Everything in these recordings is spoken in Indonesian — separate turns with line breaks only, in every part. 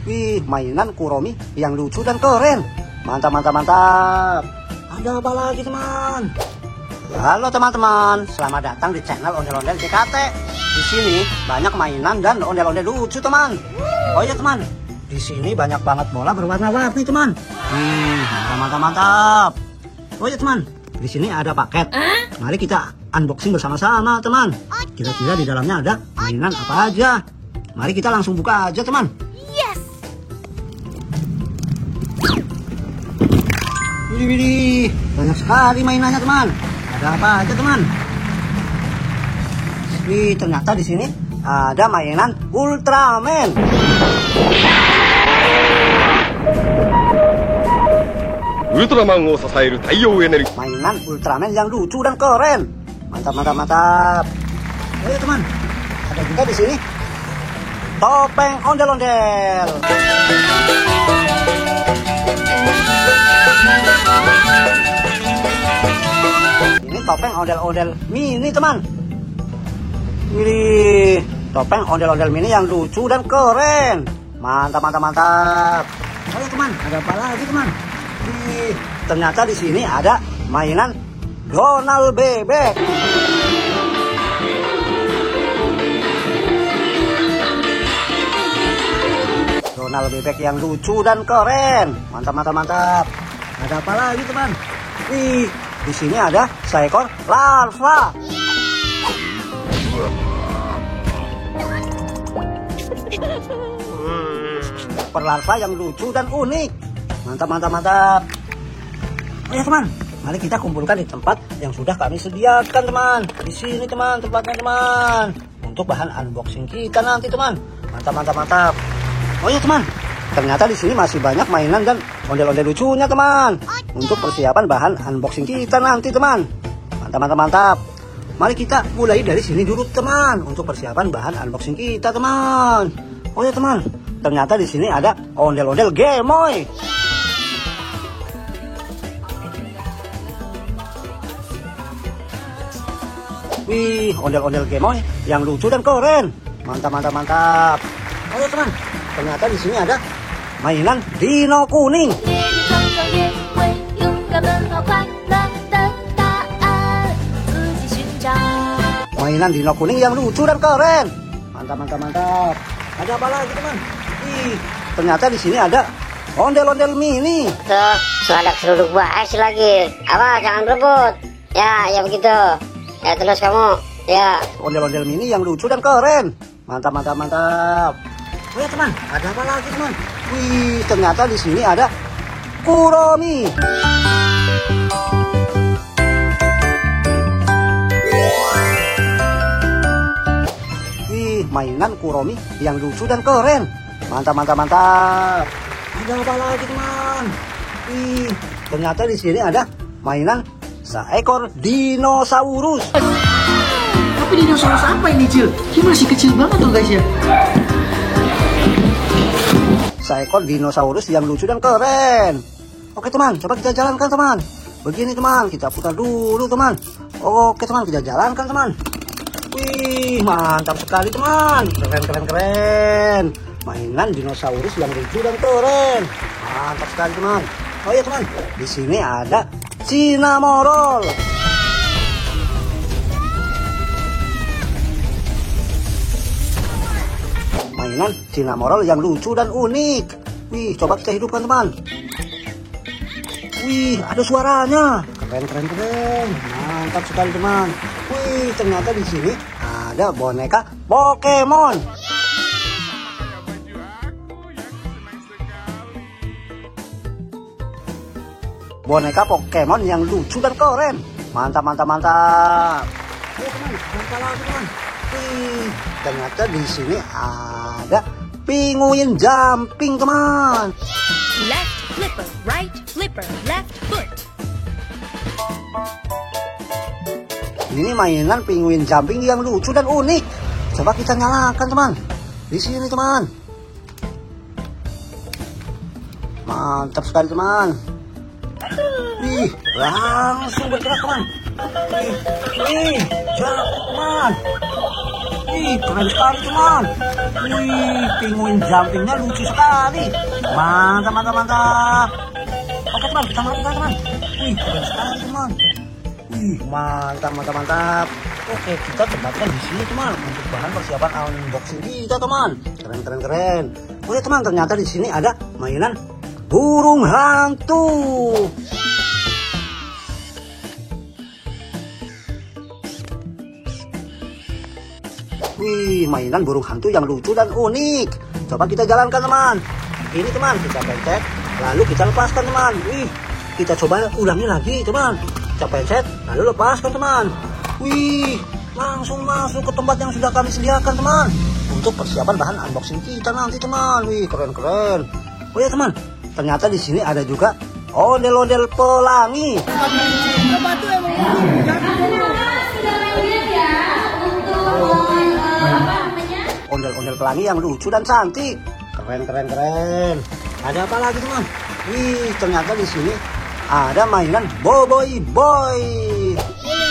Wih, mainan Kuromi yang lucu dan keren. Mantap, mantap, mantap. Ada apa lagi, teman? Halo teman-teman, selamat datang di channel Ondel-Ondel JKT. Di sini banyak mainan dan ondel-ondel lucu, teman. Oh iya, teman. Di sini banyak banget bola berwarna-warni, teman. Mantap, mantap, mantap. Oh iya, teman. Di sini ada paket. Mari kita unboxing bersama-sama, teman. Kira-kira di dalamnya ada mainan apa aja? Mari kita langsung buka aja, teman.
Yes.
Widih, banyak sekali mainannya, teman. Ada apa aja, teman? Wih, ternyata di sini ada mainan Ultraman.
Ultramanを支える太陽エネルギー。
Mainan Ultraman yang lucu dan keren. Mantap, mantap, mantap. Ayo, teman. Ada juga di sini topeng ondel-ondel. Ini topeng ondel-ondel mini, teman. Ini topeng ondel-ondel mini yang lucu dan keren. Mantap, mantap, mantap. Ayo, teman. Ada apa lagi, teman? Ternyata di sini ada mainan Donald bebek. Donald bebek yang lucu dan keren. Mantap, mantap, mantap. Ada apa lagi, teman? Wih, di sini ada seekor larva. Seekor larva yang lucu dan unik. Mantap, mantap, mantap. Oh ya, teman, mari kita kumpulkan di tempat yang sudah kami sediakan, teman. Di sini, teman, tempatnya, teman. Untuk bahan unboxing kita nanti, teman. Mantap, mantap, mantap. Oh ya, teman, ternyata di sini masih banyak mainan dan ondel-ondel lucunya, teman. Untuk persiapan bahan unboxing kita nanti, teman. Mantap, mantap, mantap. Mari kita mulai dari sini dulu, teman. Untuk persiapan bahan unboxing kita, teman. Oh ya, teman, ternyata di sini ada ondel-ondel Gemoy. Wih, ondel-ondel Gemoy yang lucu dan keren. Mantap, mantap, mantap. Oh ya, teman, ternyata di sini ada mainan Dino kuning. Mainan Dino kuning yang lucu dan keren. Mantap, mantap, mantap. Ada apa lagi, teman? Wih, ternyata di sini ada ondel-ondel mini.
Tuh, ada seruduk buah es lagi. Apa, jangan berebut. Ya begitu. Ya, terus kamu. Ya.
Ondel-ondel mini yang lucu dan keren. Mantap, mantap, mantap. Oh ya, teman, ada apa lagi, teman? Wih, ternyata di sini ada Kuromi. Wih, mainan Kuromi yang lucu dan keren. Mantap, mantap, mantap. Ada apa lagi, teman? Wih, ternyata di sini ada mainan seekor dinosaurus.
Tapi dinosaurus apa ini, Cil? Dia masih kecil banget tuh, guys, ya.
Seekor dinosaurus yang lucu dan keren. Oke, teman, coba kita jalankan, teman. Begini, teman, kita putar dulu, teman. Oke, teman, kita jalankan, teman. Wih, mantap sekali, teman. Keren, keren, keren. Mainan dinosaurus yang lucu dan keren. Mantap sekali, teman. Oh iya, teman, di sini ada Cinnamoroll. Mainan Cinnamoroll yang lucu dan unik. Wih, coba kita hidupkan, teman. Wih, ada suaranya. Keren, keren, keren. Mantap sekali, teman. Wih, ternyata di sini ada boneka Pokemon. Boneka Pokemon yang lucu dan keren. Mantap, mantap, mantap. Ayo, teman, apa lagi, teman? Wih, ternyata di sini ada penguin jumping, teman.
Left flipper, right flipper, left foot.
Ini mainan penguin jumping yang lucu dan unik. Coba kita nyalakan, teman. Di sini, teman. Mantap sekali, teman. Wih, langsung bergerak, teman. Wih, jalan, teman. Wih, keren sekali teman. Wih, penguin jumpingnya lucu sekali. Mantap, mantap, mantap. Oke teman, kita matikan teman. Wih, keren sekali teman. Wih, mantap, mantap, mantap. Oke, kita tempatkan di sini teman untuk bahan persiapan unboxing kita teman. Keren, keren, keren. Oke teman, ternyata di sini ada mainan burung hantu. Wih, mainan burung hantu yang lucu dan unik. Coba kita jalankan teman. Ini teman, kita pencet, lalu kita lepaskan teman. Wih, kita coba ulangi lagi teman. Kita pencet, lalu lepaskan teman. Wih, langsung masuk ke tempat yang sudah kami sediakan teman. Untuk persiapan bahan unboxing kita nanti teman. Wih, keren-keren. Oh ya teman, ternyata di sini ada juga ondel-ondel pelangi. Ondel-ondel pelangi yang lucu dan cantik. Keren, keren, keren. Ada apa lagi teman? Wih, ternyata di sini ada mainan Boboiboy Boy.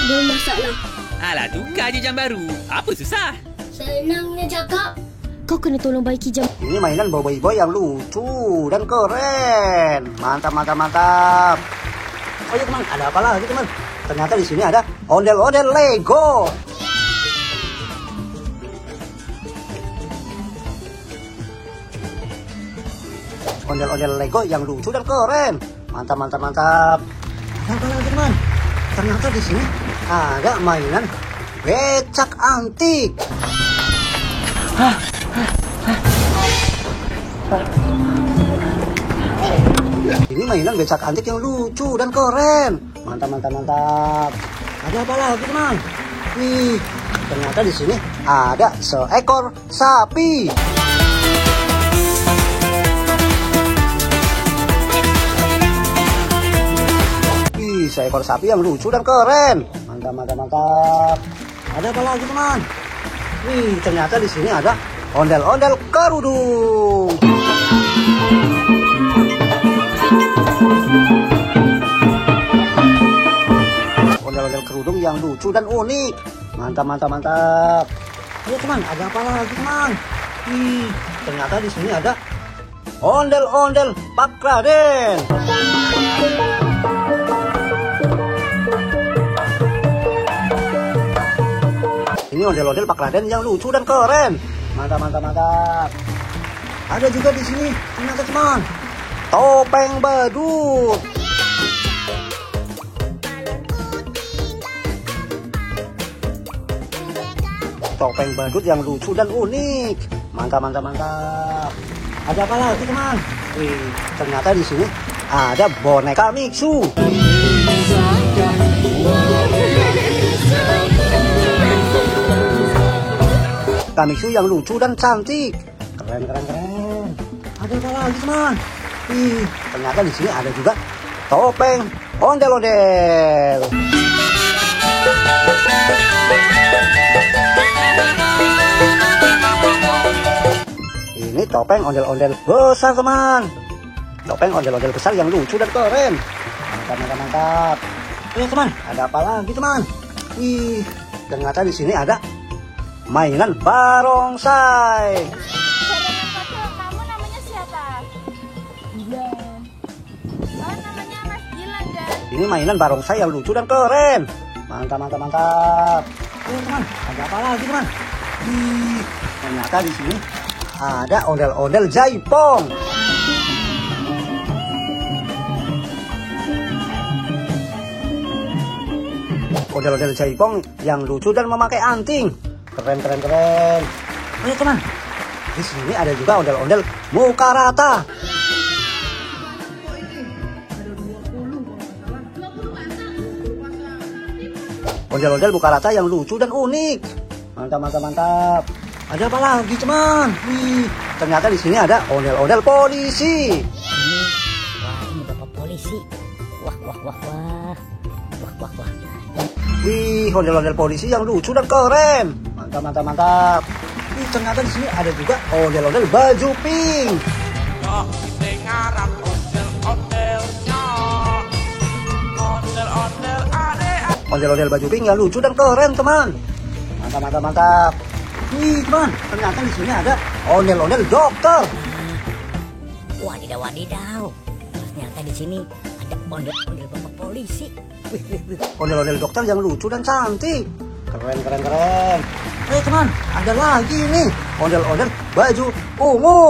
Belum masalah.
Alah, tukar je jam baru. Apa susah?
Senangnya cakap. Kau kena tolong baiki jam.
Ini mainan Boboiboy yang lucu dan keren. Mantap, mantap, mantap. Oh ya teman, ada apa lagi teman? Ternyata di sini ada ondel-ondel Lego. Ondel-ondel Lego yang lucu dan keren. Mantap, mantap, mantap. Ada apa lagi teman? Ternyata di sini ada mainan becak antik. Ini mainan becak antik yang lucu dan keren. Mantap, mantap, mantap. Ada apa lagi teman? Wih, ternyata di sini ada seekor sapi. Seekor sapi yang lucu dan keren. Mantap, mantap, mantap. Ada apa lagi teman? Wih, ternyata di sini ada ondel-ondel kerudung. Ondel-ondel kerudung yang lucu dan unik. Mantap, mantap, mantap. Ayo teman, ada apa lagi teman? Wih, ternyata di sini ada ondel-ondel Pak Raden. Ini ondel-ondel Pak Raden yang lucu dan keren. Mantap, mantap, mantap. Ada juga di sini, ternyata teman, topeng badut. Topeng badut yang lucu dan unik. Mantap, mantap, mantap. Ada apa lagi teman? Wih, ternyata di sini ada boneka Mixu. Kamixu yang lucu dan cantik. Keren, keren, keren. Ada apa lagi teman? Wih, ternyata di sini ada juga topeng ondel-ondel. Ini topeng ondel-ondel besar teman. Topeng ondel-ondel besar yang lucu dan keren. Mantap, mantap, mantap. Ya teman, ada apa lagi teman? Wih, ternyata di sini ada mainan barongsai.
Kamu namanya siapa? Gilang. Oh, namanya Mas Gilang kan?
Ini mainan barongsai yang lucu dan keren. Mantap, mantap, mantap. Oke teman, ada apa lagi teman? Ternyata di sini ada ondel-ondel jaipong. Ondel-ondel jaipong yang lucu dan memakai anting. Keren, keren, keren. Oh ya teman, di sini ada juga ondel-ondel muka rata. Ondel-ondel muka rata yang lucu dan unik. Mantap, mantap, mantap. Ada apa lagi teman? Wih, ternyata di sini ada ondel-ondel polisi.
Wah, ini bapak polisi. Wah, wah, wah, wah. Wah, wah, wah.
Wih, ondel-ondel polisi yang lucu dan keren. Mantap, mantap, mantap. Wih, ternyata di sini ada juga ondel-ondel baju pink. Ondel-ondel baju pink yang lucu dan keren teman. Mantap, mantap, mantap. Nih teman, ternyata di sini ada ondel-ondel dokter.
Wadidaw, wadidaw. Ternyata di sini ada ondel-ondel bapak polisi.
Ondel-ondel dokter yang lucu dan cantik. Keren, keren, keren. Teman, ada lagi nih ondel-ondel baju ungu.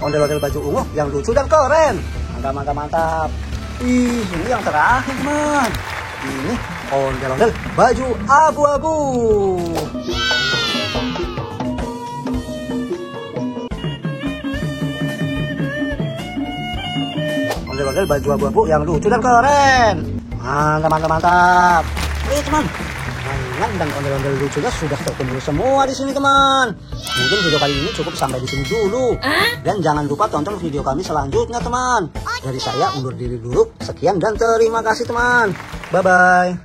Ondel-ondel baju ungu yang lucu dan keren. Mantap, mantap, mantap. Ih, ini yang terakhir teman. Ini ondel-ondel baju abu-abu. Ondel-ondel baju abu-abu yang lucu dan keren. Mantap, mantap, mantap. Teman, mainan dan ondel-ondel lucunya sudah terkumpul semua di sini teman. Mungkin video kali ini cukup sampai di sini dulu. Dan jangan lupa tonton video kami selanjutnya teman. Dari saya undur diri dulu. Sekian dan terima kasih teman. Bye bye.